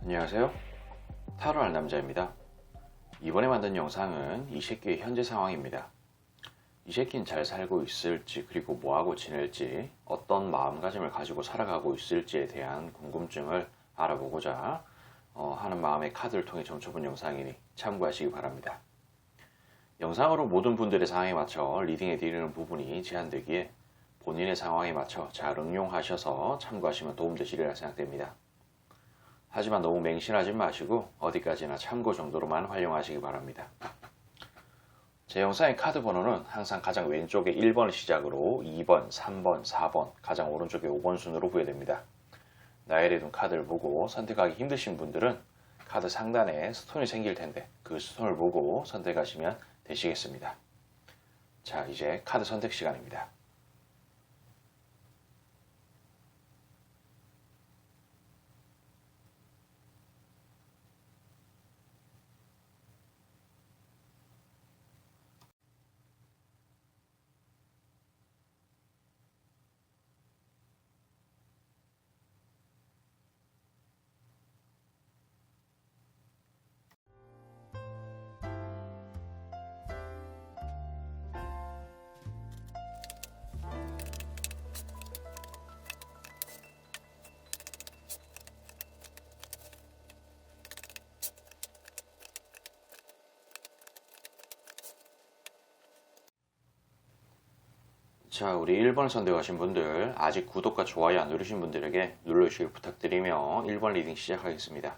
안녕하세요. 타로할 남자입니다. 이번에 만든 영상은 이 새끼의 현재 상황입니다. 이 새끼는 잘 살고 있을지, 그리고 뭐하고 지낼지, 어떤 마음가짐을 가지고 살아가고 있을지에 대한 궁금증을 알아보고자 하는 마음의 카드를 통해 점쳐본 영상이니 참고하시기 바랍니다. 영상으로 모든 분들의 상황에 맞춰 리딩해 드리는 부분이 제한되기에 본인의 상황에 맞춰 잘 응용하셔서 참고하시면 도움되시리라 생각됩니다. 하지만 너무 맹신하지 마시고 어디까지나 참고 정도로만 활용하시기 바랍니다. 제 영상의 카드 번호는 항상 가장 왼쪽에 1번을 시작으로 2번, 3번, 4번, 가장 오른쪽에 5번 순으로 부여됩니다. 나열해 둔 카드를 보고 선택하기 힘드신 분들은 카드 상단에 스톤이 생길 텐데 그 스톤을 보고 선택하시면 되시겠습니다. 자, 이제 카드 선택 시간입니다. 자, 우리 1번 선택하신 분들, 아직 구독과 좋아요 안 누르신 분들에게 눌러주시길 부탁드리며 1번 리딩 시작하겠습니다.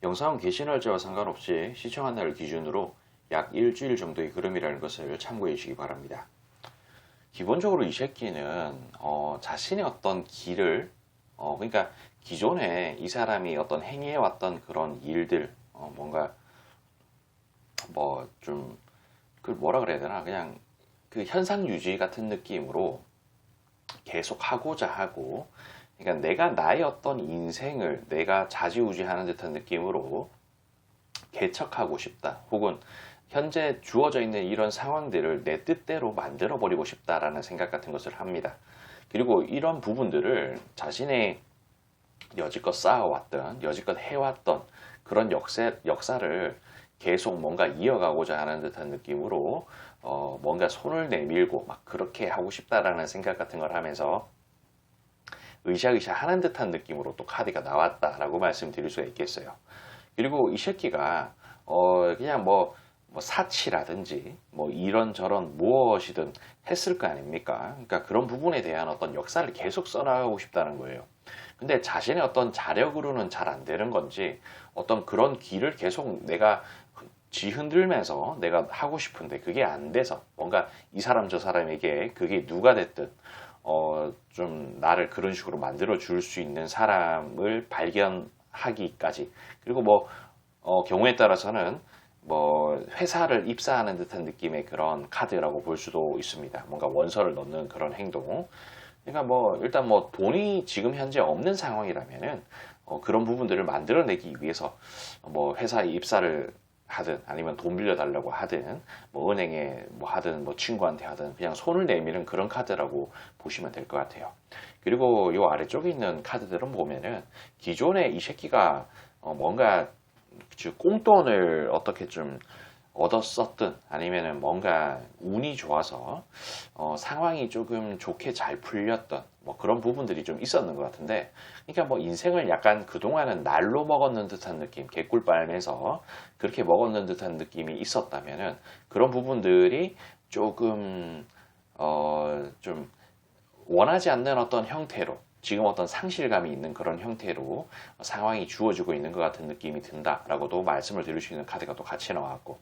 영상은 게시 날짜와 상관없이 시청한 날을 기준으로 약 일주일 정도의 흐름이라는 것을 참고해 주시기 바랍니다. 기본적으로 이 새끼는 자신의 어떤 길을 그러니까 기존에 이 사람이 어떤 행해왔던 그런 일들 뭔가 뭐 좀 그 뭐라 그래야 되나 그냥 그 현상 유지 같은 느낌으로 계속 하고자 하고, 그러니까 내가 나의 어떤 인생을 내가 좌지우지하는 듯한 느낌으로 개척하고 싶다, 혹은 현재 주어져 있는 이런 상황들을 내 뜻대로 만들어 버리고 싶다라는 생각 같은 것을 합니다. 그리고 이런 부분들을 자신의 여지껏 쌓아왔던, 여지껏 해왔던 그런 역사를 계속 뭔가 이어가고자 하는 듯한 느낌으로 뭔가 손을 내밀고 막 그렇게 하고 싶다라는 생각 같은 걸 하면서 으쌰으쌰 하는 듯한 느낌으로 또 카드가 나왔다라고 말씀드릴 수가 있겠어요. 그리고 이 새끼가 그냥 뭐 사치라든지 뭐 이런저런 무엇이든 했을 거 아닙니까? 그러니까 그런 부분에 대한 어떤 역사를 계속 써나가고 싶다는 거예요. 근데 자신의 어떤 자력으로는 잘 안 되는 건지 어떤 그런 길을 계속 내가 흔들면서 내가 하고 싶은데 그게 안 돼서 뭔가 이 사람 저 사람에게 그게 누가 됐든 좀 나를 그런 식으로 만들어 줄 수 있는 사람을 발견하기까지, 그리고 뭐 경우에 따라서는 뭐 회사를 입사하는 듯한 느낌의 그런 카드라고 볼 수도 있습니다. 뭔가 원서를 넣는 그런 행동. 그러니까 뭐 일단 뭐 돈이 지금 현재 없는 상황이라면은 그런 부분들을 만들어내기 위해서 뭐 회사에 입사를 하든 아니면 돈 빌려달라고 하든 뭐 은행에 뭐 하든 뭐 친구한테 하든 그냥 손을 내미는 그런 카드라고 보시면 될 것 같아요. 그리고 요 아래쪽에 있는 카드들은 보면은 기존에 이 새끼가 뭔가 꽁돈을 어떻게 좀 얻었었든 아니면은 뭔가 운이 좋아서 상황이 조금 좋게 잘 풀렸던 뭐 그런 부분들이 좀 있었는 것 같은데, 그러니까 뭐 인생을 약간 그동안은 날로 먹었는 듯한 느낌, 개꿀 빨면서 그렇게 먹었는 듯한 느낌이 있었다면은 그런 부분들이 조금 좀 원하지 않는 어떤 형태로, 지금 어떤 상실감이 있는 그런 형태로 상황이 주어지고 있는 것 같은 느낌이 든다라고도 말씀을 드릴 수 있는 카드가 또 같이 나왔고,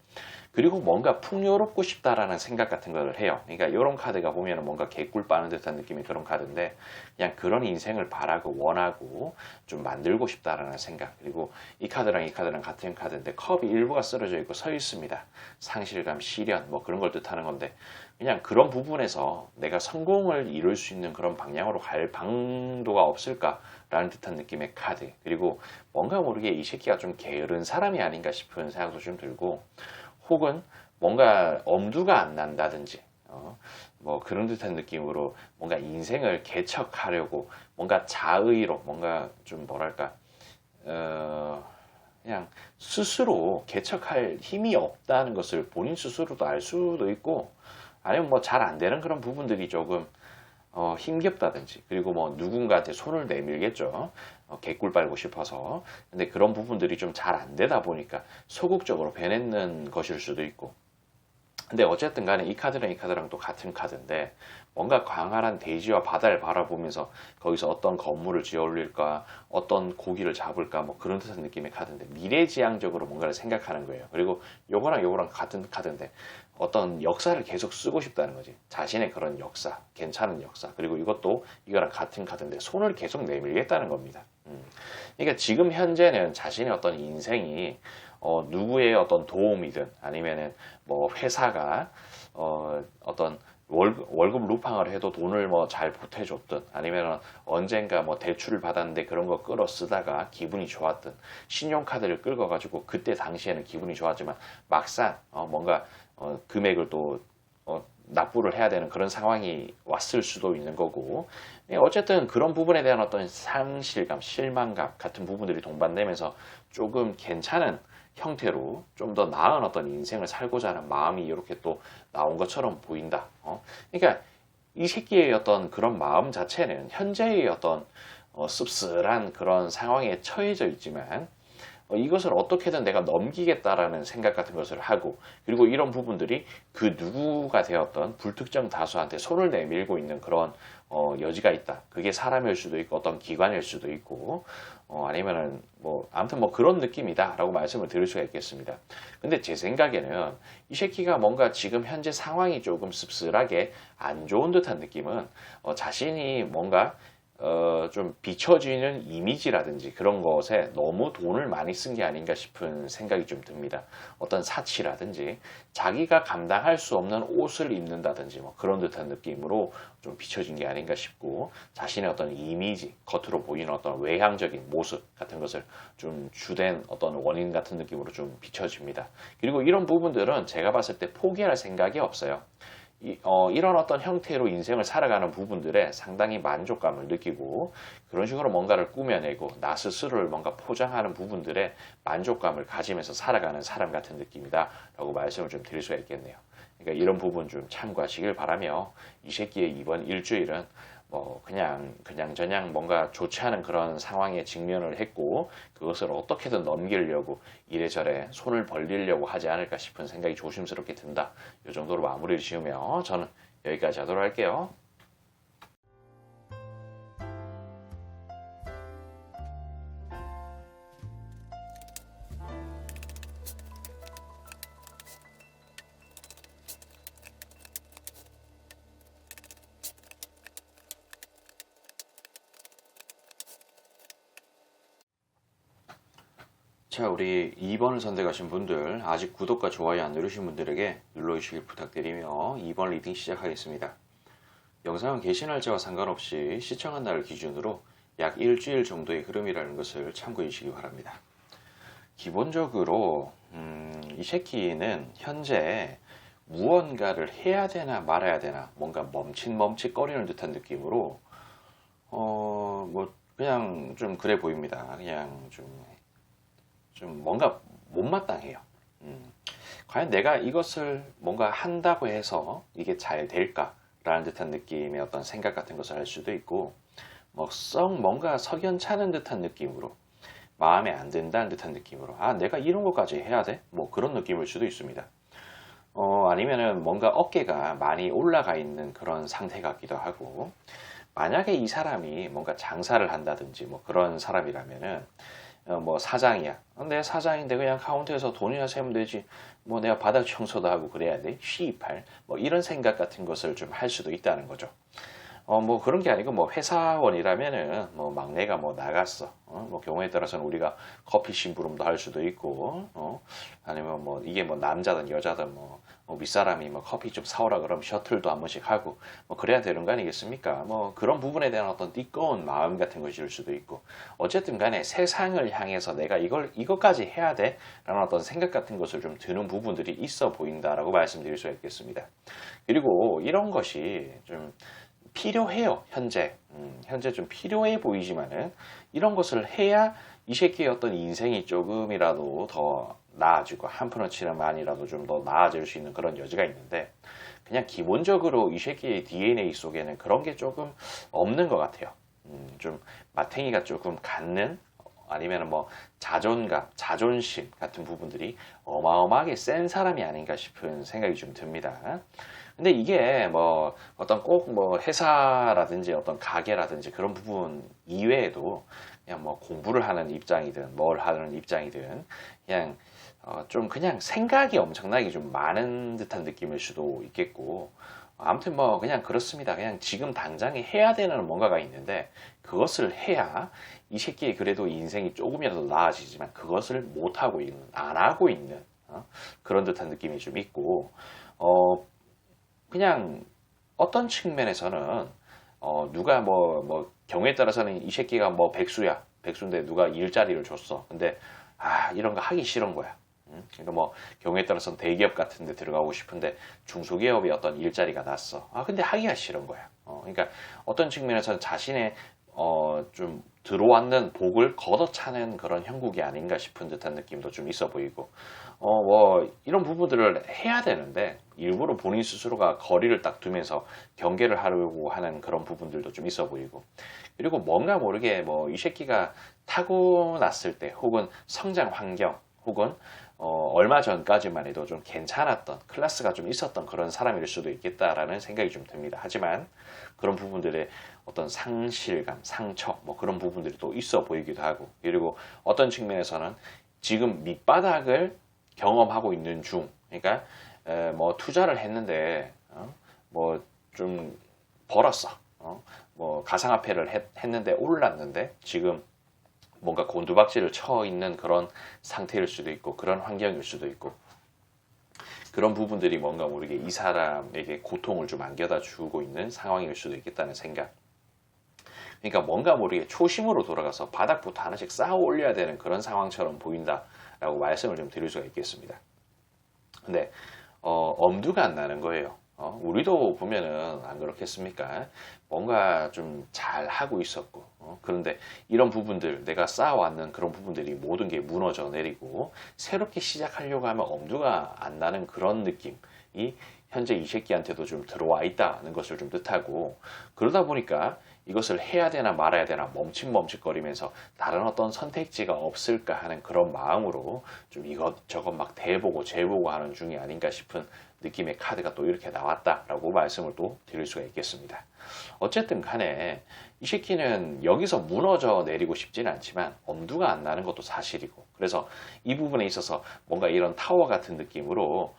그리고 뭔가 풍요롭고 싶다라는 생각 같은 걸 해요. 그러니까 이런 카드가 보면 뭔가 개꿀 빠는 듯한 느낌이 그런 카드인데, 그냥 그런 인생을 바라고 원하고 좀 만들고 싶다라는 생각. 그리고 이 카드랑 이 카드랑 같은 카드인데 컵이 일부가 쓰러져 있고 서 있습니다. 상실감, 시련 뭐 그런 걸 뜻하는 건데, 그냥 그런 부분에서 내가 성공을 이룰 수 있는 그런 방향으로 갈 방도가 없을까라는 듯한 느낌의 카드. 그리고 뭔가 모르게 이 새끼가 좀 게으른 사람이 아닌가 싶은 생각도 좀 들고, 혹은 뭔가 엄두가 안 난다든지 뭐 그런 듯한 느낌으로 뭔가 인생을 개척하려고 뭔가 자의로 뭔가 좀 뭐랄까 그냥 스스로 개척할 힘이 없다는 것을 본인 스스로도 알 수도 있고, 아니면 뭐 잘 안 되는 그런 부분들이 조금 힘겹다든지, 그리고 뭐 누군가한테 손을 내밀겠죠. 개꿀 빨고 싶어서. 근데 그런 부분들이 좀 잘 안 되다 보니까 소극적으로 변했는 것일 수도 있고. 근데 어쨌든 간에 이 카드랑 이 카드랑 또 같은 카드인데, 뭔가 광활한 대지와 바다를 바라보면서 거기서 어떤 건물을 지어 올릴까, 어떤 고기를 잡을까, 뭐 그런 듯한 느낌의 카드인데, 미래지향적으로 뭔가를 생각하는 거예요. 그리고 요거랑 요거랑 같은 카드인데, 어떤 역사를 계속 쓰고 싶다는 거지. 자신의 그런 역사, 괜찮은 역사. 그리고 이것도 이거랑 같은 카드인데, 손을 계속 내밀겠다는 겁니다. 그러니까 지금 현재는 자신의 어떤 인생이 누구의 어떤 도움이든, 아니면은 뭐 회사가 어떤 월급 루팡을 해도 돈을 뭐 잘 보태줬든, 아니면 언젠가 뭐 대출을 받았는데 그런 거 끌어 쓰다가 기분이 좋았든, 신용카드를 끌어가지고 그때 당시에는 기분이 좋았지만 막상 뭔가 금액을 또 납부를 해야 되는 그런 상황이 왔을 수도 있는 거고. 어쨌든 그런 부분에 대한 어떤 상실감, 실망감 같은 부분들이 동반되면서 조금 괜찮은 형태로 좀 더 나은 어떤 인생을 살고자 하는 마음이 이렇게 또 나온 것처럼 보인다. 그러니까 이 새끼의 어떤 그런 마음 자체는 현재의 어떤 씁쓸한 그런 상황에 처해져 있지만, 이것을 어떻게든 내가 넘기겠다라는 생각 같은 것을 하고, 그리고 이런 부분들이 그 누구가 되었던 불특정 다수한테 손을 내밀고 있는 그런 여지가 있다. 그게 사람일 수도 있고 어떤 기관일 수도 있고, 아니면은 뭐 아무튼 뭐 그런 느낌이다라고 말씀을 드릴 수가 있겠습니다. 근데 제 생각에는 이 새끼가 뭔가 지금 현재 상황이 조금 씁쓸하게 안 좋은 듯한 느낌은 자신이 뭔가 좀 비춰지는 이미지라든지 그런 것에 너무 돈을 많이 쓴 게 아닌가 싶은 생각이 좀 듭니다. 어떤 사치라든지 자기가 감당할 수 없는 옷을 입는다든지 뭐 그런 듯한 느낌으로 좀 비춰진 게 아닌가 싶고, 자신의 어떤 이미지, 겉으로 보이는 어떤 외향적인 모습 같은 것을 좀 주된 어떤 원인 같은 느낌으로 좀 비춰집니다. 그리고 이런 부분들은 제가 봤을 때 포기할 생각이 없어요. 이런 어떤 형태로 인생을 살아가는 부분들에 상당히 만족감을 느끼고, 그런 식으로 뭔가를 꾸며내고 나 스스로를 뭔가 포장하는 부분들에 만족감을 가지면서 살아가는 사람 같은 느낌이다 라고 말씀을 좀 드릴 수가 있겠네요. 그러니까 이런 부분 좀 참고하시길 바라며, 이 새끼의 이번 일주일은 뭐 그냥 뭔가 좋지 않은 그런 상황에 직면을 했고, 그것을 어떻게든 넘기려고 이래저래 손을 벌리려고 하지 않을까 싶은 생각이 조심스럽게 든다. 이 정도로 마무리를 지으며 저는 여기까지 하도록 할게요. 자, 우리 2번을 선택하신 분들, 아직 구독과 좋아요 안 누르신 분들에게 눌러주시길 부탁드리며 2번 리딩 시작하겠습니다. 영상은 게시 날짜와 상관없이 시청한 날을 기준으로 약 일주일 정도의 흐름이라는 것을 참고해 주시기 바랍니다. 기본적으로 이 새끼는 현재 무언가를 해야 되나 말아야 되나 뭔가 멈칫멈칫거리는 듯한 느낌으로 뭐 그냥 좀 그래 보입니다. 그냥 좀 뭔가 못마땅해요. 과연 내가 이것을 뭔가 한다고 해서 이게 잘 될까라는 듯한 느낌의 어떤 생각 같은 것을 할 수도 있고, 뭐 뭔가 석연찮은 듯한 느낌으로, 마음에 안 든다는 듯한 느낌으로, 아 내가 이런 것까지 해야 돼? 뭐 그런 느낌일 수도 있습니다. 아니면은 뭔가 어깨가 많이 올라가 있는 그런 상태 같기도 하고, 만약에 이 사람이 뭔가 장사를 한다든지 뭐 그런 사람이라면은 뭐 사장이야. 내 사장인데 그냥 카운터에서 돈이나 세면 되지. 뭐 내가 바닥 청소도 하고 그래야 돼. 시입할. 뭐 이런 생각 같은 것을 좀 할 수도 있다는 거죠. 뭐 그런 게 아니고 뭐 회사원이라면은 뭐 막내가 뭐 나갔어. 뭐 경우에 따라서는 우리가 커피 심부름도 할 수도 있고, 아니면 뭐 이게 뭐 남자든 여자든 뭐 윗사람이 뭐 커피 좀 사오라 그러면 셔틀도 한 번씩 하고 뭐 그래야 되는 거 아니겠습니까? 뭐 그런 부분에 대한 어떤 띠꺼운 마음 같은 것일 수도 있고, 어쨌든 간에 세상을 향해서 내가 이것까지 해야 돼? 라는 어떤 생각 같은 것을 좀 드는 부분들이 있어 보인다라고 말씀드릴 수 있겠습니다. 그리고 이런 것이 좀 필요해요. 현재 좀 필요해 보이지만은 이런 것을 해야 이 새끼의 어떤 인생이 조금이라도 더 나아지고 한 푼어치만이라도 좀 더 나아질 수 있는 그런 여지가 있는데 그냥 기본적으로 이 새끼의 DNA 속에는 그런 게 조금 없는 것 같아요. 좀 마탱이가 조금 갖는 아니면 뭐 자존감, 자존심 같은 부분들이 어마어마하게 센 사람이 아닌가 싶은 생각이 좀 듭니다. 근데 이게 뭐 어떤 꼭 뭐 회사라든지 어떤 가게라든지 그런 부분 이외에도 그냥 뭐 공부를 하는 입장이든 뭘 하는 입장이든 그냥 좀 그냥 생각이 엄청나게 좀 많은 듯한 느낌일 수도 있겠고 아무튼 뭐 그냥 그렇습니다. 그냥 지금 당장에 해야 되는 뭔가가 있는데 그것을 해야 이 새끼의 그래도 인생이 조금이라도 나아지지만 그것을 못하고 있는, 안 하고 있는 그런 듯한 느낌이 좀 있고 그냥 어떤 측면에서는 누가 뭐 경우에 따라서는 이 새끼가 뭐 백수야. 백수인데 누가 일자리를 줬어. 근데 이런 거 하기 싫은 거야. 그러니까 뭐 경우에 따라서는 대기업 같은 데 들어가고 싶은데 중소기업의 어떤 일자리가 났어. 근데 하기가 싫은 거야. 그러니까 어떤 측면에서는 자신의 좀 들어왔는 복을 걷어차는 그런 형국이 아닌가 싶은 듯한 느낌도 좀 있어 보이고 뭐 이런 부분들을 해야 되는데 일부러 본인 스스로가 거리를 딱 두면서 경계를 하려고 하는 그런 부분들도 좀 있어 보이고 그리고 뭔가 모르게 뭐 이 새끼가 타고났을 때 혹은 성장 환경 혹은 얼마 전까지만 해도 좀 괜찮았던 클래스가 좀 있었던 그런 사람일 수도 있겠다라는 생각이 좀 듭니다. 하지만 그런 부분들의 어떤 상실감, 상처 뭐 그런 부분들이 또 있어 보이기도 하고 그리고 어떤 측면에서는 지금 밑바닥을 경험하고 있는 중 그러니까 뭐 투자를 했는데 뭐 좀 벌었어. 뭐 가상화폐를 했는데 올랐는데 지금 뭔가 곤두박질을 쳐 있는 그런 상태일 수도 있고 그런 환경일 수도 있고 그런 부분들이 뭔가 모르게 이 사람에게 고통을 좀 안겨다 주고 있는 상황일 수도 있겠다는 생각. 그러니까 뭔가 모르게 초심으로 돌아가서 바닥부터 하나씩 쌓아 올려야 되는 그런 상황처럼 보인다라고 말씀을 좀 드릴 수가 있겠습니다. 근데 엄두가 안 나는 거예요. 우리도 보면은 안 그렇겠습니까? 뭔가 좀 잘 하고 있었고 그런데 이런 부분들 내가 쌓아왔는 그런 부분들이 모든 게 무너져 내리고 새롭게 시작하려고 하면 엄두가 안 나는 그런 느낌이 현재 이 새끼한테도 좀 들어와 있다는 것을 좀 뜻하고 그러다 보니까 이것을 해야 되나 말아야 되나 멈칫멈칫거리면서 다른 어떤 선택지가 없을까 하는 그런 마음으로 좀 이것저것 막 대보고 재보고 하는 중이 아닌가 싶은 느낌의 카드가 또 이렇게 나왔다라고 말씀을 또 드릴 수가 있겠습니다. 어쨌든 간에 이 새끼는 여기서 무너져 내리고 싶지는 않지만 엄두가 안 나는 것도 사실이고 그래서 이 부분에 있어서 뭔가 이런 타워 같은 느낌으로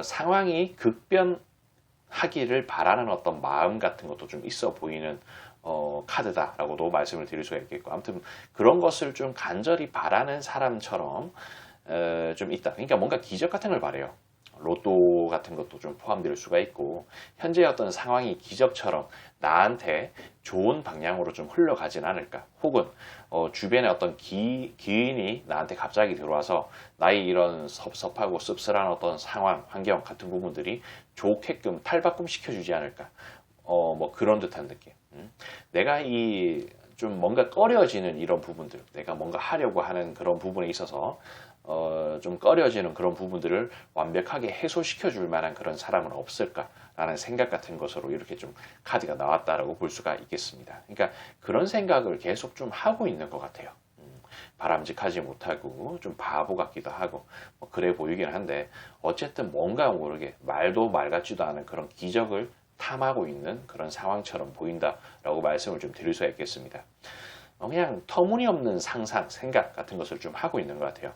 상황이 급변하기를 바라는 어떤 마음 같은 것도 좀 있어 보이는 카드다라고도 말씀을 드릴 수가 있겠고 아무튼 그런 것을 좀 간절히 바라는 사람처럼 좀 있다. 그러니까 뭔가 기적 같은 걸 바래요. 로또 같은 것도 좀 포함될 수가 있고 현재 어떤 상황이 기적처럼 나한테 좋은 방향으로 좀 흘러가진 않을까 혹은 주변에 어떤 기인이 나한테 갑자기 들어와서 나의 이런 섭섭하고 씁쓸한 어떤 상황 환경 같은 부분들이 좋게끔 탈바꿈 시켜주지 않을까 뭐 그런 듯한 느낌 내가 이 좀 뭔가 꺼려지는 이런 부분들 내가 뭔가 하려고 하는 그런 부분에 있어서 좀 꺼려지는 그런 부분들을 완벽하게 해소시켜 줄 만한 그런 사람은 없을까라는 생각 같은 것으로 이렇게 좀 카드가 나왔다라고 볼 수가 있겠습니다. 그러니까 그런 생각을 계속 좀 하고 있는 것 같아요. 바람직하지 못하고 좀 바보 같기도 하고 뭐 그래 보이긴 한데 어쨌든 뭔가 모르게 말도 말 같지도 않은 그런 기적을 탐하고 있는 그런 상황처럼 보인다라고 말씀을 좀 드릴 수가 있겠습니다. 그냥 터무니없는 상상, 생각 같은 것을 좀 하고 있는 것 같아요.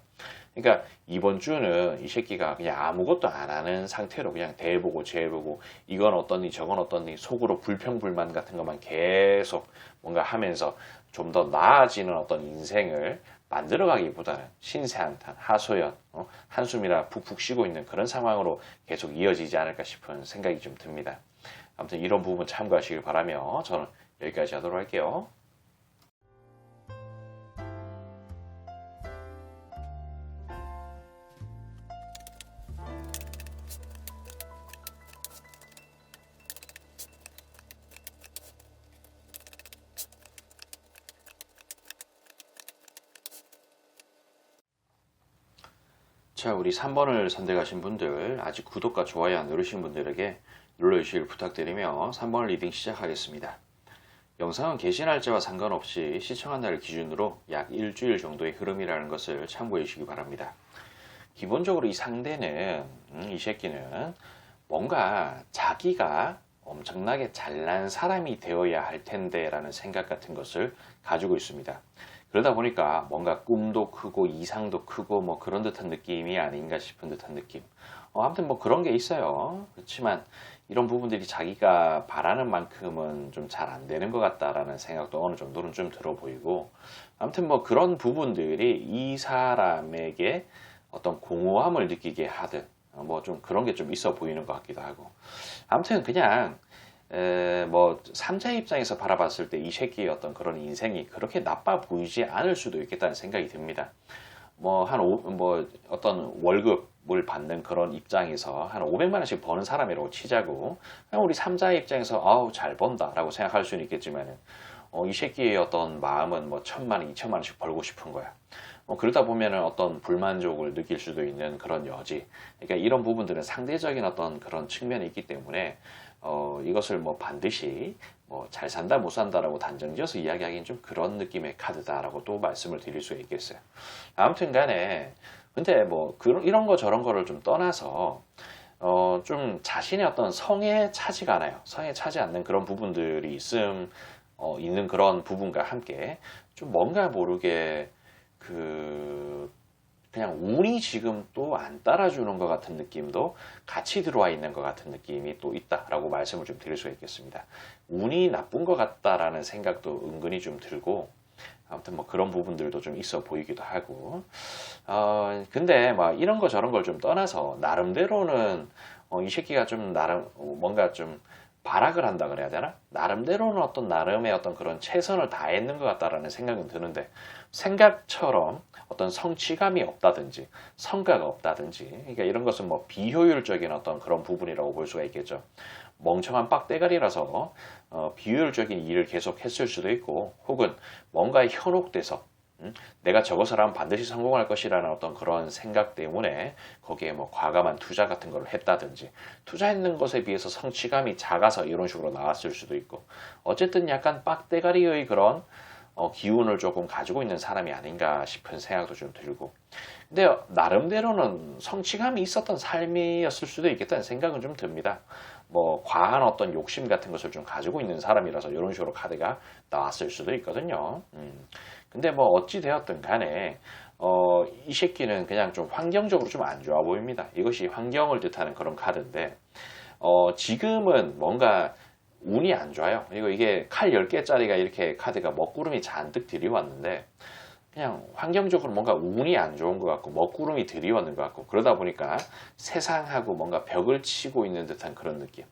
그러니까 이번 주는 이 새끼가 그냥 아무것도 안 하는 상태로 그냥 대보고 재보고 이건 어떠니 저건 어떠니 속으로 불평불만 같은 것만 계속 뭔가 하면서 좀 더 나아지는 어떤 인생을 만들어가기보다는 신세한탄, 하소연, 한숨이나 푹푹 쉬고 있는 그런 상황으로 계속 이어지지 않을까 싶은 생각이 좀 듭니다. 아무튼 이런 부분 참고하시길 바라며 저는 여기까지 하도록 할게요. 자, 우리 3번을 선택하신 분들, 아직 구독과 좋아요 안 누르신 분들에게 눌러주시길 부탁드리며 3번 리딩 시작하겠습니다. 영상은 개시 날짜와 상관없이 시청한 날 기준으로 약 일주일 정도의 흐름이라는 것을 참고해 주시기 바랍니다. 기본적으로 이 상대는, 이 새끼는 뭔가 자기가 엄청나게 잘난 사람이 되어야 할 텐데 라는 생각 같은 것을 가지고 있습니다. 그러다 보니까 뭔가 꿈도 크고 이상도 크고 뭐 그런 듯한 느낌이 아닌가 싶은 듯한 느낌. 아무튼 뭐 그런 게 있어요. 그렇지만 이런 부분들이 자기가 바라는 만큼은 좀 잘 안 되는 것 같다라는 생각도 어느 정도는 좀 들어 보이고, 아무튼 뭐 그런 부분들이 이 사람에게 어떤 공허함을 느끼게 하든 뭐 좀 그런 게 좀 있어 보이는 것 같기도 하고, 아무튼 그냥 뭐 3자 입장에서 바라봤을 때 이 새끼의 어떤 그런 인생이 그렇게 나빠 보이지 않을 수도 있겠다는 생각이 듭니다. 뭐 어떤 월급을 받는 그런 입장에서 한 500만 원씩 버는 사람이라고 치자고, 그냥 우리 3자 입장에서 아우 잘 번다라고 생각할 수는 있겠지만은 이 새끼의 어떤 마음은 뭐 1,000만 원, 2,000만 원씩 벌고 싶은 거야. 그러다 보면은 어떤 불만족을 느낄 수도 있는 그런 여지. 그러니까 이런 부분들은 상대적인 어떤 그런 측면이 있기 때문에 이것을 뭐 반드시 뭐 잘 산다 못 산다라고 단정지어서 이야기하기는 좀 그런 느낌의 카드다라고 또 말씀을 드릴 수 있겠어요. 아무튼 간에 근데 뭐 이런 거 저런 거를 좀 떠나서 좀 자신의 어떤 성에 차지가 않아요. 성에 차지 않는 그런 부분들이 있는 그런 부분과 함께 좀 뭔가 모르게 그냥 운이 지금 또 안 따라주는 것 같은 느낌도 같이 들어와 있는 것 같은 느낌이 또 있다라고 말씀을 좀 드릴 수가 있겠습니다. 운이 나쁜 것 같다라는 생각도 은근히 좀 들고, 아무튼 뭐 그런 부분들도 좀 있어 보이기도 하고, 근데 막 이런 거 저런 걸 좀 떠나서 나름대로는 이 새끼가 좀 나름 뭔가 좀 발악을 한다 그래야 되나? 나름대로는 나름의 어떤 그런 최선을 다했는 것 같다라는 생각은 드는데, 생각처럼 어떤 성취감이 없다든지 성과가 없다든지, 그러니까 이런 것은 뭐 비효율적인 어떤 그런 부분이라고 볼 수가 있겠죠. 멍청한 빡대가리라서 비효율적인 일을 계속 했을 수도 있고, 혹은 뭔가에 현혹돼서 내가 저것을 하면 반드시 성공할 것이라는 어떤 그런 생각 때문에 거기에 뭐 과감한 투자 같은 걸 했다든지, 투자했는 것에 비해서 성취감이 작아서 이런 식으로 나왔을 수도 있고, 어쨌든 약간 빡대가리의 그런 기운을 조금 가지고 있는 사람이 아닌가 싶은 생각도 좀 들고, 근데 나름대로는 성취감이 있었던 삶이었을 수도 있겠다는 생각은 좀 듭니다. 뭐 과한 어떤 욕심 같은 것을 좀 가지고 있는 사람이라서 이런 식으로 카드가 나왔을 수도 있거든요. 근데 뭐 어찌 되었든 간에 이 새끼는 그냥 좀 환경적으로 좀 안 좋아 보입니다. 이것이 환경을 뜻하는 그런 카드인데, 지금은 뭔가 운이 안 좋아요. 그리고 이게 칼 10개짜리가 이렇게 카드가 먹구름이 잔뜩 들이왔는데, 그냥 환경적으로 뭔가 운이 안 좋은 것 같고 먹구름이 들이오는 것 같고, 그러다 보니까 세상하고 뭔가 벽을 치고 있는 듯한 그런 느낌.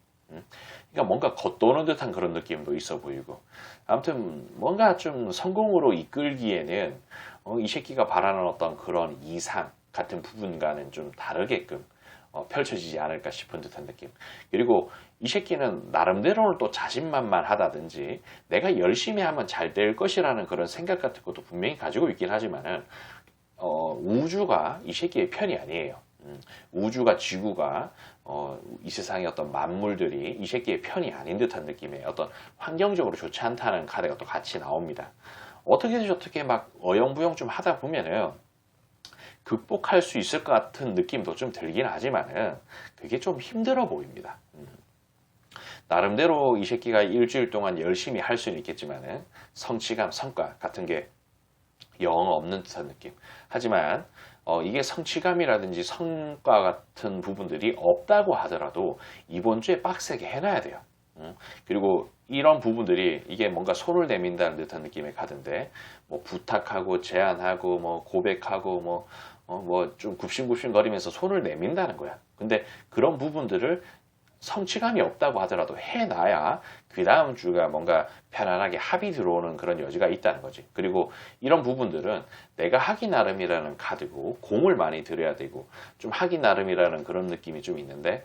그러니까 뭔가 겉도는 듯한 그런 느낌도 있어 보이고, 아무튼 뭔가 좀 성공으로 이끌기에는 이 새끼가 바라는 어떤 그런 이상 같은 부분과는 좀 다르게끔 펼쳐지지 않을까 싶은 듯한 느낌. 그리고 이 새끼는 나름대로는 또 자신만만하다든지 내가 열심히 하면 잘 될 것이라는 그런 생각 같은 것도 분명히 가지고 있긴 하지만은 우주가 이 새끼의 편이 아니에요. 우주가 지구가 이 세상의 어떤 만물들이 이 새끼의 편이 아닌 듯한 느낌의 어떤 환경적으로 좋지 않다는 카드가 또 같이 나옵니다. 어떻게든지 어떻게 막 어영부영 좀 하다 보면은 극복할 수 있을 것 같은 느낌도 좀 들긴 하지만은 그게 좀 힘들어 보입니다. 나름대로 이 새끼가 일주일 동안 열심히 할 수는 있겠지만은 성취감, 성과 같은 게 영 없는 듯한 느낌. 하지만 이게 성취감이라든지 성과 같은 부분들이 없다고 하더라도 이번 주에 빡세게 해놔야 돼요. 그리고 이런 부분들이 이게 뭔가 손을 내민다는 듯한 느낌의 카드인데, 뭐 부탁하고 제안하고 뭐 고백하고 뭐 좀 굽신굽신 거리면서 손을 내민다는 거야. 근데 그런 부분들을 성취감이 없다고 하더라도 해놔야 그 다음 주가 뭔가 편안하게 합이 들어오는 그런 여지가 있다는 거지. 그리고 이런 부분들은 내가 하기 나름이라는 카드고 공을 많이 들여야 되고 좀 하기 나름이라는 그런 느낌이 좀 있는데,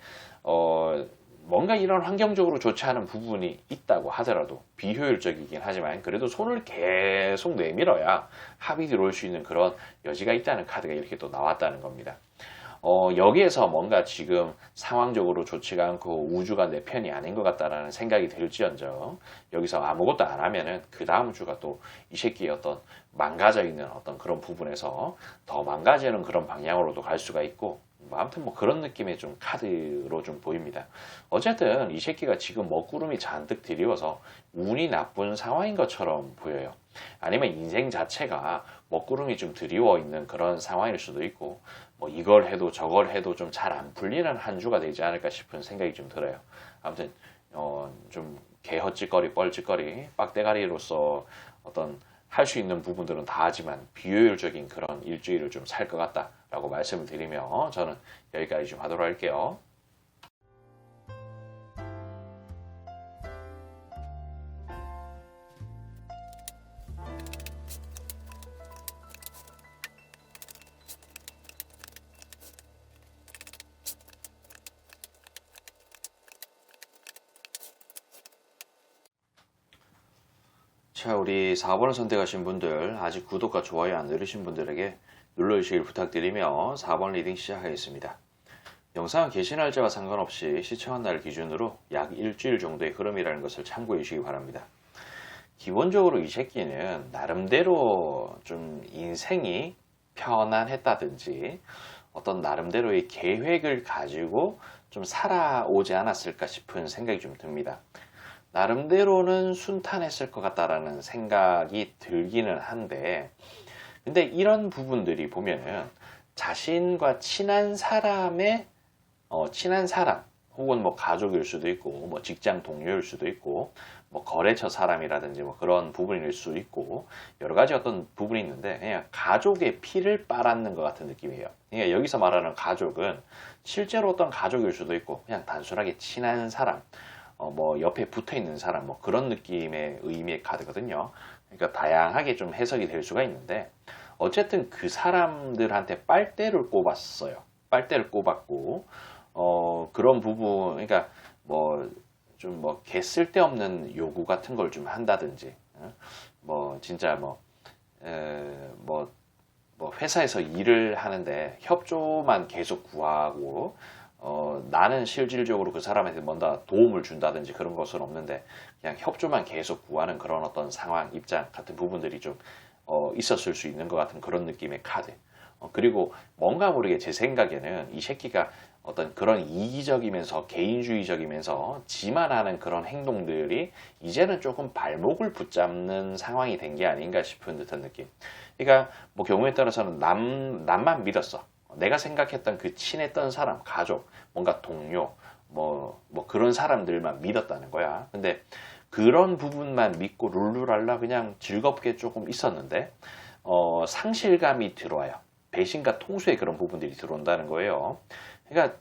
뭔가 이런 환경적으로 좋지 않은 부분이 있다고 하더라도 비효율적이긴 하지만 그래도 손을 계속 내밀어야 합이 들어올 수 있는 그런 여지가 있다는 카드가 이렇게 또 나왔다는 겁니다. 여기에서 뭔가 지금 상황적으로 좋지가 않고 우주가 내 편이 아닌 것 같다라는 생각이 들지언정 여기서 아무것도 안 하면은 그 다음 주가 또 이 새끼의 어떤 망가져 있는 어떤 그런 부분에서 더 망가지는 그런 방향으로도 갈 수가 있고 뭐 아무튼 뭐 그런 느낌의 좀 카드로 좀 보입니다. 어쨌든 이 새끼가 지금 먹구름이 잔뜩 드리워서 운이 나쁜 상황인 것처럼 보여요. 아니면 인생 자체가 먹구름이 좀 드리워 있는 그런 상황일 수도 있고 뭐 이걸 해도 저걸 해도 좀 잘 안 풀리는 한 주가 되지 않을까 싶은 생각이 좀 들어요. 아무튼 좀 개헛짓거리 뻘짓거리 빡대가리로서 어떤 할 수 있는 부분들은 다 하지만 비효율적인 그런 일주일을 좀 살 것 같다라고 말씀을 드리며 저는 여기까지 좀 하도록 할게요. 자, 우리 4번을 선택하신 분들, 아직 구독과 좋아요 안 누르신 분들에게 눌러주시길 부탁드리며 4번 리딩 시작하겠습니다. 영상 게시 날짜와 상관없이 시청한 날 기준으로 약 일주일 정도의 흐름이라는 것을 참고해 주시기 바랍니다. 기본적으로 이 새끼는 나름대로 좀 인생이 편안했다든지 어떤 나름대로의 계획을 가지고 좀 살아오지 않았을까 싶은 생각이 좀 듭니다. 나름대로는 순탄했을 것 같다라는 생각이 들기는 한데 근데 이런 부분들이 보면은 자신과 친한 사람의 친한 사람 혹은 뭐 가족일 수도 있고 뭐 직장 동료일 수도 있고 뭐 거래처 사람이라든지 뭐 그런 부분일 수도 있고 여러 가지 어떤 부분이 있는데 그냥 가족의 피를 빨았는 것 같은 느낌이에요. 그러니까 여기서 말하는 가족은 실제로 어떤 가족일 수도 있고 그냥 단순하게 친한 사람 뭐 옆에 붙어 있는 사람 뭐 그런 느낌의 의미의 카드거든요. 그러니까 다양하게 좀 해석이 될 수가 있는데 어쨌든 그 사람들한테 빨대를 꼽았어요. 빨대를 꼽았고 그런 부분 그러니까 뭐 좀 뭐 개 쓸데없는 요구 같은 걸 좀 한다든지 뭐 진짜 뭐 회사에서 일을 하는데 협조만 계속 구하고 나는 실질적으로 그 사람한테 뭔가 도움을 준다든지 그런 것은 없는데 그냥 협조만 계속 구하는 그런 어떤 상황, 입장 같은 부분들이 좀 있었을 수 있는 것 같은 그런 느낌의 카드. 그리고 뭔가 모르게 제 생각에는 이 새끼가 어떤 그런 이기적이면서 개인주의적이면서 지만 하는 그런 행동들이 이제는 조금 발목을 붙잡는 상황이 된 게 아닌가 싶은 듯한 느낌. 그러니까 뭐 경우에 따라서는 남만 믿었어. 내가 생각했던 그 친했던 사람, 가족, 뭔가 동료, 뭐 그런 사람들만 믿었다는 거야. 근데 그런 부분만 믿고 룰루랄라 그냥 즐겁게 조금 있었는데, 상실감이 들어와요. 배신과 통수의 그런 부분들이 들어온다는 거예요. 그러니까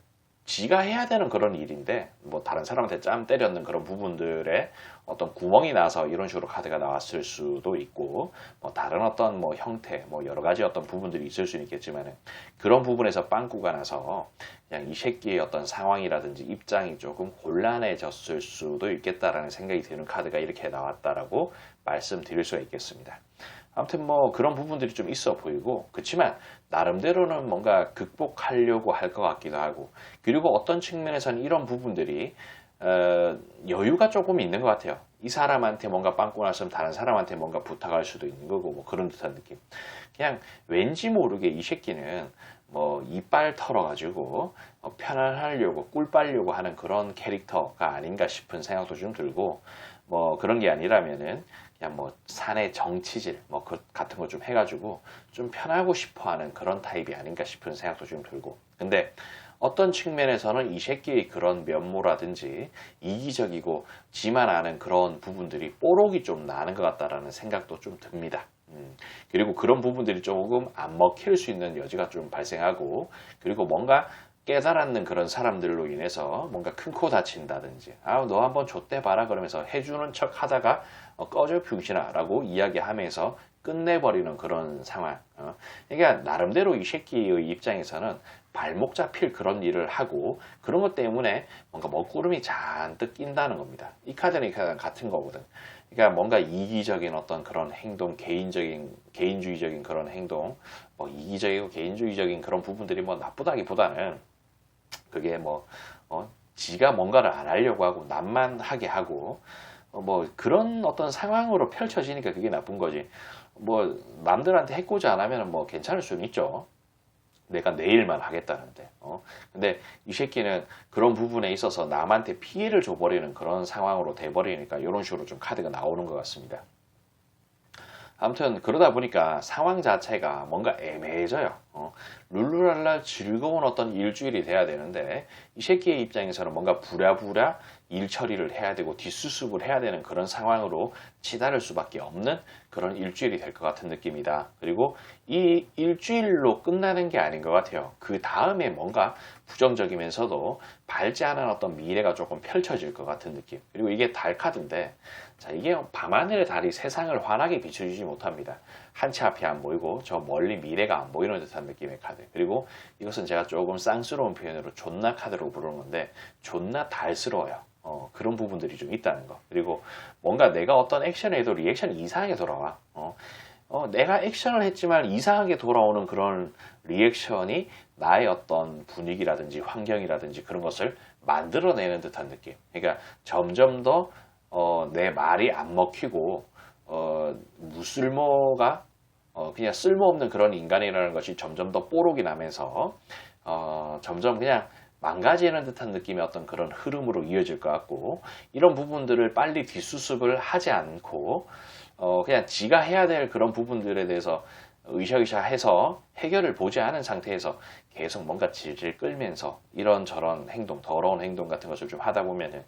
지가 해야 되는 그런 일인데 뭐 다른 사람한테 짬 때렸는 그런 부분들에 어떤 구멍이 나서 이런 식으로 카드가 나왔을 수도 있고 뭐 다른 어떤 뭐 형태 뭐 여러 가지 어떤 부분들이 있을 수는 있겠지만 그런 부분에서 빵꾸가 나서 그냥 이 새끼의 어떤 상황이라든지 입장이 조금 곤란해졌을 수도 있겠다라는 생각이 드는 카드가 이렇게 나왔다라고 말씀드릴 수가 있겠습니다. 아무튼 뭐 그런 부분들이 좀 있어 보이고 그렇지만 나름대로는 뭔가 극복하려고 할 것 같기도 하고 그리고 어떤 측면에서는 이런 부분들이 여유가 조금 있는 것 같아요. 이 사람한테 뭔가 빵꾸 났으면 다른 사람한테 뭔가 부탁할 수도 있는 거고 뭐 그런 듯한 느낌. 그냥 왠지 모르게 이 새끼는 뭐 이빨 털어가지고 편안하려고 꿀 빨려고 하는 그런 캐릭터가 아닌가 싶은 생각도 좀 들고 뭐 그런 게 아니라면은 그냥 뭐 사내 정치질 뭐 같은 거 좀 해가지고 좀 편하고 싶어하는 그런 타입이 아닌가 싶은 생각도 좀 들고 근데 어떤 측면에서는 이 새끼의 그런 면모라든지 이기적이고 지만 아는 그런 부분들이 뽀록이 좀 나는 것 같다라는 생각도 좀 듭니다. 그리고 그런 부분들이 조금 안 먹힐 수 있는 여지가 좀 발생하고 그리고 뭔가 깨달았는 그런 사람들로 인해서 뭔가 큰 코 다친다든지 너 한번 좆대 봐라 그러면서 해주는 척 하다가 꺼져 병신아 라고 이야기하면서 끝내버리는 그런 상황. 그러니까 나름대로 이 새끼의 입장에서는 발목 잡힐 그런 일을 하고 그런 것 때문에 뭔가 먹구름이 잔뜩 낀다는 겁니다. 이 카드는 이 카드랑 같은 거거든. 그러니까 뭔가 이기적인 어떤 그런 행동, 개인주의적인 그런 행동, 뭐 이기적이고 개인주의적인 그런 부분들이 뭐 나쁘다기보다는 그게 뭐, 지가 뭔가를 안 하려고 하고 남만 하게 하고 뭐 그런 어떤 상황으로 펼쳐지니까 그게 나쁜 거지. 뭐 남들한테 해코지 안 하면 뭐 괜찮을 수는 있죠. 내가 내 일만 하겠다는데. 근데 이 새끼는 그런 부분에 있어서 남한테 피해를 줘버리는 그런 상황으로 돼버리니까 이런 식으로 좀 카드가 나오는 것 같습니다. 아무튼 그러다 보니까 상황 자체가 뭔가 애매해져요. 룰루랄라 즐거운 어떤 일주일이 돼야 되는데 이 새끼의 입장에서는 뭔가 부랴부랴 일 처리를 해야 되고 뒷수습을 해야 되는 그런 상황으로 치달을 수밖에 없는 그런 일주일이 될 것 같은 느낌이다. 그리고 이 일주일로 끝나는 게 아닌 것 같아요. 그 다음에 뭔가 부정적이면서도 밝지 않은 어떤 미래가 조금 펼쳐질 것 같은 느낌. 그리고 이게 달 카드인데 자, 이게 밤하늘의 달이 세상을 환하게 비춰주지 못합니다. 한 치 앞이 안 보이고 저 멀리 미래가 안 보이는 듯한 느낌의 카드. 그리고 이것은 제가 조금 쌍스러운 표현으로 존나 카드로 부르는 건데 존나 달스러워요. 그런 부분들이 좀 있다는 거. 그리고 뭔가 내가 어떤 액션을 해도 리액션이 이상하게 돌아와. 내가 액션을 했지만 이상하게 돌아오는 그런 리액션이 나의 어떤 분위기라든지 환경이라든지 그런 것을 만들어내는 듯한 느낌. 그러니까 점점 더 내 말이 안 먹히고 무쓸모가 그냥 쓸모없는 그런 인간이라는 것이 점점 더 뽀록이 나면서 점점 그냥 망가지는 듯한 느낌의 어떤 그런 흐름으로 이어질 것 같고 이런 부분들을 빨리 뒷수습을 하지 않고 그냥 지가 해야 될 그런 부분들에 대해서 으쌰으쌰 해서 해결을 보지 않은 상태에서 계속 뭔가 질질 끌면서 이런저런 행동, 더러운 행동 같은 것을 좀 하다 보면은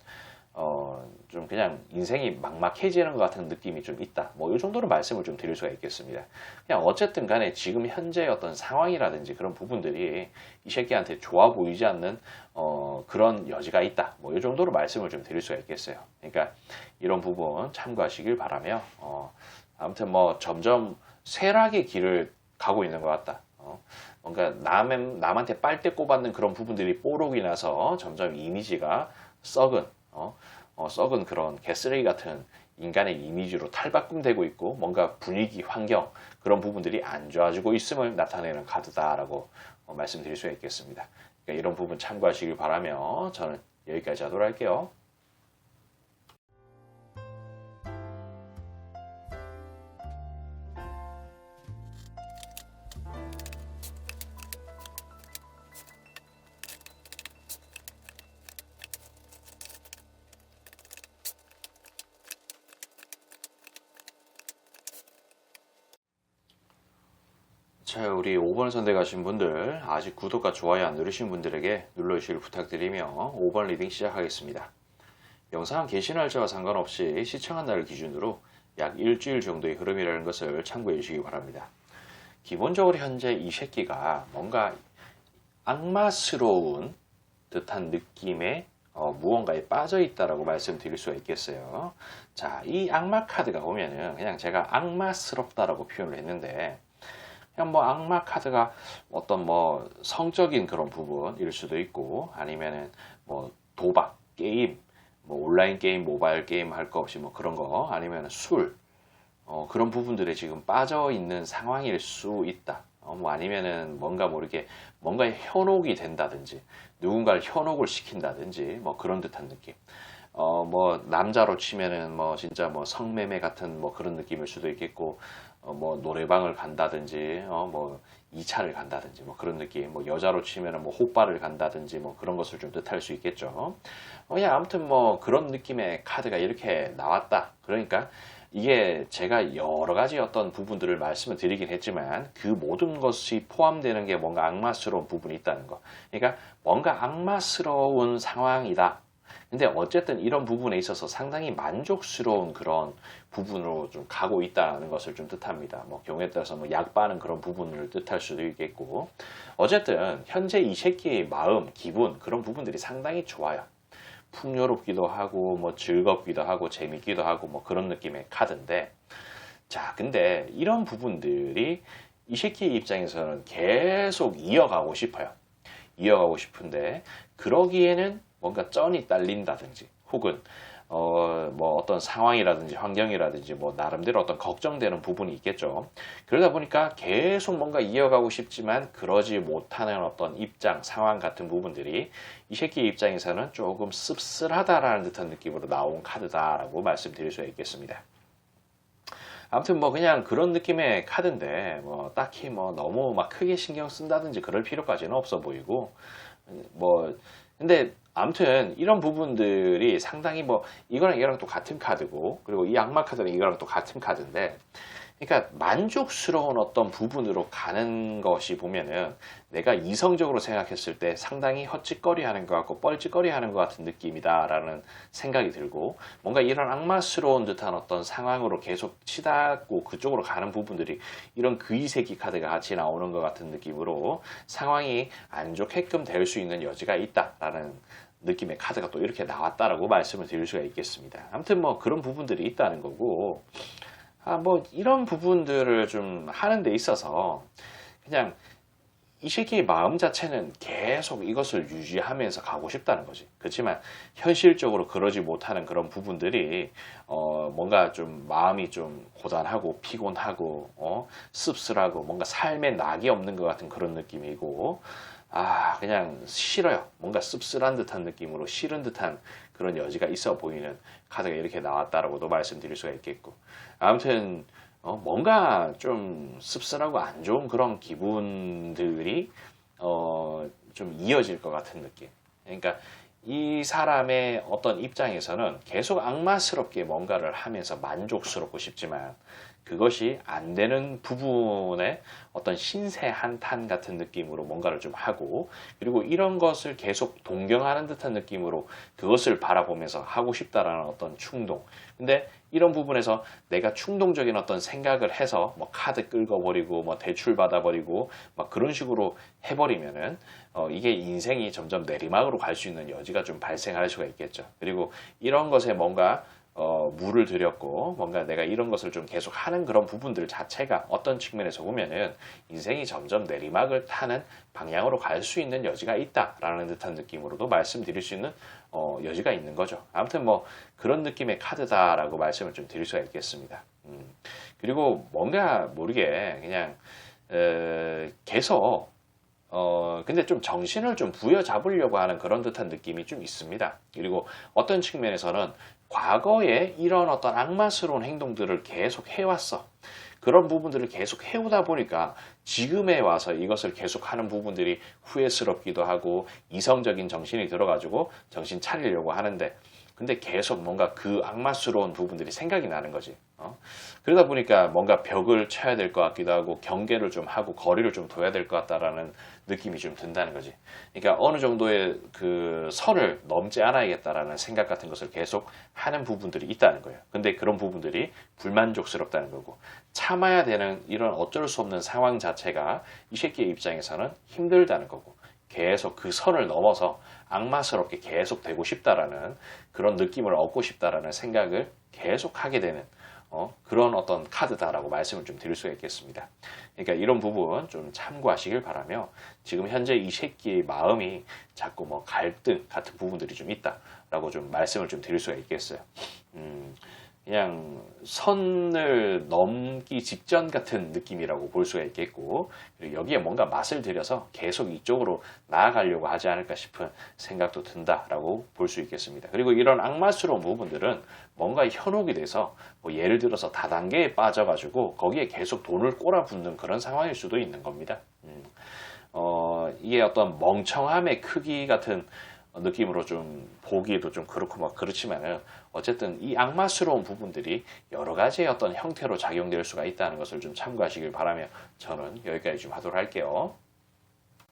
좀 그냥 인생이 막막해지는 것 같은 느낌이 좀 있다. 뭐 이 정도로 말씀을 좀 드릴 수가 있겠습니다. 그냥 어쨌든 간에 지금 현재의 어떤 상황이라든지 그런 부분들이 이 새끼한테 좋아 보이지 않는 그런 여지가 있다. 뭐 이 정도로 말씀을 좀 드릴 수가 있겠어요. 그러니까 이런 부분 참고하시길 바라며 아무튼 뭐 점점 쇠락의 길을 가고 있는 것 같다. 뭔가 남한테 빨대 꼽았는 그런 부분들이 뽀록이 나서 점점 이미지가 썩은 그런 개쓰레기 같은 인간의 이미지로 탈바꿈되고 있고 뭔가 분위기, 환경 그런 부분들이 안 좋아지고 있음을 나타내는 카드다라고 말씀드릴 수가 있겠습니다. 그러니까 이런 부분 참고하시길 바라며 저는 여기까지 하도록 할게요. 자, 우리 5번 선택 하신 분들 아직 구독과 좋아요 안 누르신 분들에게 눌러주시길 부탁드리며 5번 리딩 시작하겠습니다. 영상 게시 날짜와 상관없이 시청한 날을 기준으로 약 일주일 정도의 흐름이라는 것을 참고해 주시기 바랍니다. 기본적으로 현재 이 새끼가 뭔가 악마스러운 듯한 느낌의 무언가에 빠져 있다라고 말씀드릴 수가 있겠어요. 자, 이 악마 카드가 오면은 그냥 제가 악마스럽다라고 표현을 했는데 그냥 뭐 악마 카드가 어떤 뭐 성적인 그런 부분일 수도 있고 아니면은 뭐 도박, 게임, 뭐 온라인 게임, 모바일 게임 할 거 없이 뭐 그런 거 아니면은 술 그런 부분들에 지금 빠져 있는 상황일 수 있다. 뭐 아니면은 뭔가 모르게 뭔가에 현혹이 된다든지 누군가를 현혹을 시킨다든지 뭐 그런 듯한 느낌. 뭐 남자로 치면은 뭐 진짜 뭐 성매매 같은 뭐 그런 느낌일 수도 있겠고 뭐 노래방을 간다든지 뭐 2차를 간다든지 뭐 그런 느낌. 뭐 여자로 치면은 뭐 호빠를 간다든지 뭐 그런 것을 좀 뜻할 수 있겠죠. 그냥 아무튼 뭐 그런 느낌의 카드가 이렇게 나왔다. 그러니까 이게 제가 여러 가지 어떤 부분들을 말씀을 드리긴 했지만 그 모든 것이 포함되는 게 뭔가 악마스러운 부분이 있다는 거. 그러니까 뭔가 악마스러운 상황이다. 근데 어쨌든 이런 부분에 있어서 상당히 만족스러운 그런 부분으로 좀 가고 있다는 것을 좀 뜻합니다. 뭐 경우에 따라서 뭐 약바는 그런 부분을 뜻할 수도 있겠고 어쨌든 현재 이 새끼의 마음, 기분 그런 부분들이 상당히 좋아요. 풍요롭기도 하고 뭐 즐겁기도 하고 재밌기도 하고 뭐 그런 느낌의 카드인데 자 근데 이런 부분들이 이 새끼의 입장에서는 계속 이어가고 싶어요. 이어가고 싶은데 그러기에는 뭔가 쩐이 딸린다든지 혹은 뭐 어떤 상황이라든지 환경이라든지 뭐 나름대로 어떤 걱정되는 부분이 있겠죠. 그러다 보니까 계속 뭔가 이어가고 싶지만 그러지 못하는 어떤 입장, 상황 같은 부분들이 이 새끼 입장에서는 조금 씁쓸하다라는 듯한 느낌으로 나온 카드다라고 말씀드릴 수 있겠습니다. 아무튼 뭐 그냥 그런 느낌의 카드인데 뭐 딱히 뭐 너무 막 크게 신경 쓴다든지 그럴 필요까지는 없어 보이고 뭐 근데 아무튼 이런 부분들이 상당히 뭐 이거랑 이거랑 또 같은 카드고 그리고 이 악마 카드랑 이거랑 또 같은 카드인데 그러니까 만족스러운 어떤 부분으로 가는 것이 보면은 내가 이성적으로 생각했을 때 상당히 헛짓거리 하는 것 같고 뻘짓거리 하는 것 같은 느낌이다라는 생각이 들고 뭔가 이런 악마스러운 듯한 어떤 상황으로 계속 치닫고 그쪽으로 가는 부분들이 이런 그이세기 카드가 같이 나오는 것 같은 느낌으로 상황이 안 좋게끔 될 수 있는 여지가 있다라는 느낌의 카드가 또 이렇게 나왔다라고 말씀을 드릴 수가 있겠습니다. 아무튼 뭐 그런 부분들이 있다는 거고 뭐 이런 부분들을 좀 하는 데 있어서 그냥 이 새끼의 마음 자체는 계속 이것을 유지하면서 가고 싶다는 거지. 그렇지만 현실적으로 그러지 못하는 그런 부분들이 뭔가 좀 마음이 좀 고단하고 피곤하고 씁쓸하고 뭔가 삶에 낙이 없는 것 같은 그런 느낌이고 그냥 싫어요. 뭔가 씁쓸한 듯한 느낌으로 싫은 듯한 그런 여지가 있어 보이는 카드가 이렇게 나왔다라고도 말씀드릴 수가 있겠고. 아무튼 뭔가 좀 씁쓸하고 안 좋은 그런 기분들이 좀 이어질 것 같은 느낌. 그러니까 이 사람의 어떤 입장에서는 계속 악마스럽게 뭔가를 하면서 만족스럽고 싶지만 그것이 안 되는 부분에 어떤 신세 한탄 같은 느낌으로 뭔가를 좀 하고 그리고 이런 것을 계속 동경하는 듯한 느낌으로 그것을 바라보면서 하고 싶다라는 어떤 충동. 근데 이런 부분에서 내가 충동적인 어떤 생각을 해서 뭐 카드 긁어버리고 뭐 대출 받아버리고 막 그런 식으로 해버리면은 이게 인생이 점점 내리막으로 갈 수 있는 여지가 좀 발생할 수가 있겠죠. 그리고 이런 것에 뭔가 물을 들였고 뭔가 내가 이런 것을 좀 계속 하는 그런 부분들 자체가 어떤 측면에서 보면은 인생이 점점 내리막을 타는 방향으로 갈 수 있는 여지가 있다라는 듯한 느낌으로도 말씀드릴 수 있는 여지가 있는 거죠. 아무튼 뭐 그런 느낌의 카드다라고 말씀을 좀 드릴 수가 있겠습니다. 그리고 뭔가 모르게 그냥 계속 근데 좀 정신을 좀 부여잡으려고 하는 그런 듯한 느낌이 좀 있습니다. 그리고 어떤 측면에서는 과거에 이런 어떤 악마스러운 행동들을 계속 해왔어. 그런 부분들을 계속 해오다 보니까 지금에 와서 이것을 계속 하는 부분들이 후회스럽기도 하고 이성적인 정신이 들어가지고 정신 차리려고 하는데 근데 계속 뭔가 그 악마스러운 부분들이 생각이 나는 거지. 그러다 보니까 뭔가 벽을 쳐야 될 것 같기도 하고 경계를 좀 하고 거리를 좀 둬야 될 것 같다라는 느낌이 좀 든다는 거지. 그러니까 어느 정도의 그 선을 넘지 않아야겠다라는 생각 같은 것을 계속 하는 부분들이 있다는 거예요. 근데 그런 부분들이 불만족스럽다는 거고 참아야 되는 이런 어쩔 수 없는 상황 자체가 이 새끼의 입장에서는 힘들다는 거고 계속 그 선을 넘어서 악마스럽게 계속 되고 싶다라는 그런 느낌을 얻고 싶다라는 생각을 계속 하게 되는 그런 어떤 카드다라고 말씀을 좀 드릴 수가 있겠습니다. 그러니까 이런 부분 좀 참고하시길 바라며 지금 현재 이 새끼의 마음이 자꾸 뭐 갈등 같은 부분들이 좀 있다라고 좀 말씀을 좀 드릴 수가 있겠어요. 그냥 선을 넘기 직전 같은 느낌이라고 볼 수가 있겠고 그리고 여기에 뭔가 맛을 들여서 계속 이쪽으로 나아가려고 하지 않을까 싶은 생각도 든다라고 볼 수 있겠습니다. 그리고 이런 악마스러운 부분들은 뭔가 현혹이 돼서 뭐 예를 들어서 다단계에 빠져가지고 거기에 계속 돈을 꼬라붓는 그런 상황일 수도 있는 겁니다. 이게 어떤 멍청함의 크기 같은 느낌으로 좀 보기에도 좀 그렇고 막 그렇지만은 어쨌든 이 악마스러운 부분들이 여러 가지의 어떤 형태로 작용될 수가 있다는 것을 좀 참고하시길 바라며 저는 여기까지 좀 하도록 할게요.